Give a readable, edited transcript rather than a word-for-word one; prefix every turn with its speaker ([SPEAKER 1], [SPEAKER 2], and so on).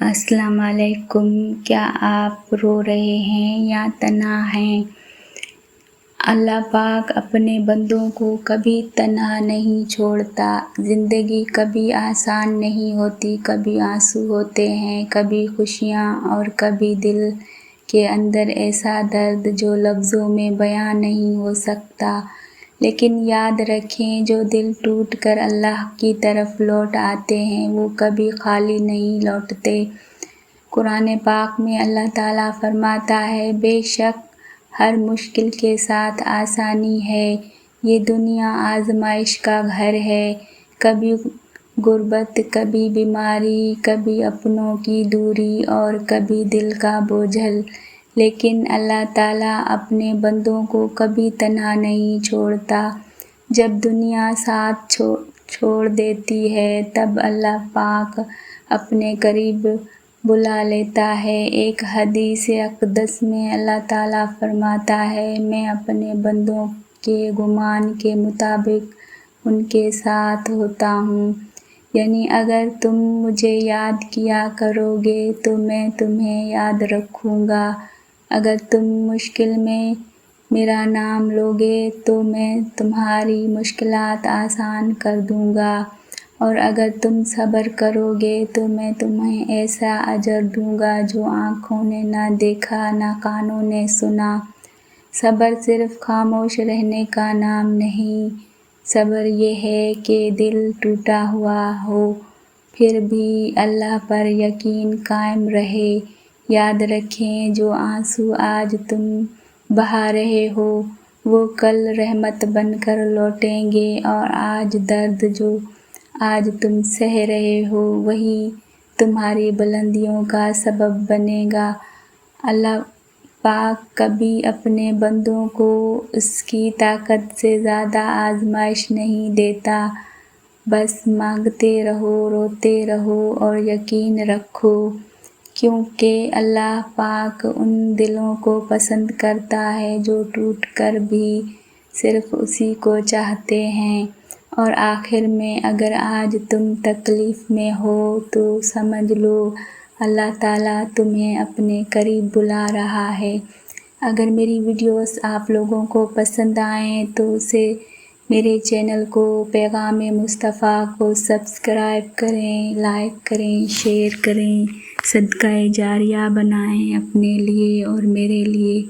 [SPEAKER 1] السلام علیکم۔ کیا آپ رو رہے ہیں یا تنہا ہیں؟ اللہ پاک اپنے بندوں کو کبھی تنہا نہیں چھوڑتا۔ زندگی کبھی آسان نہیں ہوتی، کبھی آنسو ہوتے ہیں، کبھی خوشیاں اور کبھی دل کے اندر ایسا درد جو لفظوں میں بیان نہیں ہو سکتا۔ لیکن یاد رکھیں، جو دل ٹوٹ کر اللہ کی طرف لوٹ آتے ہیں وہ کبھی خالی نہیں لوٹتے۔ قرآن پاک میں اللہ تعالیٰ فرماتا ہے، بے شک ہر مشکل کے ساتھ آسانی ہے۔ یہ دنیا آزمائش کا گھر ہے، کبھی غربت، کبھی بیماری، کبھی اپنوں کی دوری اور کبھی دل کا بوجھل، لیکن اللہ تعالیٰ اپنے بندوں کو کبھی تنہا نہیں چھوڑتا۔ جب دنیا ساتھ چھوڑ دیتی ہے تب اللہ پاک اپنے قریب بلا لیتا ہے۔ ایک حدیث اقدس میں اللہ تعالیٰ فرماتا ہے، میں اپنے بندوں کے گمان کے مطابق ان کے ساتھ ہوتا ہوں، یعنی اگر تم مجھے یاد کیا کرو گے تو میں تمہیں یاد رکھوں گا، اگر تم مشکل میں میرا نام لوگے تو میں تمہاری مشکلات آسان کر دوں گا، اور اگر تم صبر کرو گے تو میں تمہیں ایسا اجر دوں گا جو آنکھوں نے نہ دیکھا نہ کانوں نے سنا۔ صبر صرف خاموش رہنے کا نام نہیں، صبر یہ ہے کہ دل ٹوٹا ہوا ہو پھر بھی اللہ پر یقین قائم رہے۔ یاد رکھیں، جو آنسو آج تم بہا رہے ہو وہ کل رحمت بن کر لوٹیں گے، اور آج درد جو آج تم سہ رہے ہو وہی تمہاری بلندیوں کا سبب بنے گا۔ اللہ پاک کبھی اپنے بندوں کو اس کی طاقت سے زیادہ آزمائش نہیں دیتا، بس مانگتے رہو، روتے رہو اور یقین رکھو، کیونکہ اللہ پاک ان دلوں کو پسند کرتا ہے جو ٹوٹ کر بھی صرف اسی کو چاہتے ہیں۔ اور آخر میں، اگر آج تم تکلیف میں ہو تو سمجھ لو اللہ تعالیٰ تمہیں اپنے قریب بلا رہا ہے۔ اگر میری ویڈیوز آپ لوگوں کو پسند آئیں تو اسے میرے چینل کو پیغام مصطفیٰ کو سبسکرائب کریں، لائک کریں، شیئر کریں، صدقہ جاریہ بنائیں اپنے لیے اور میرے لیے۔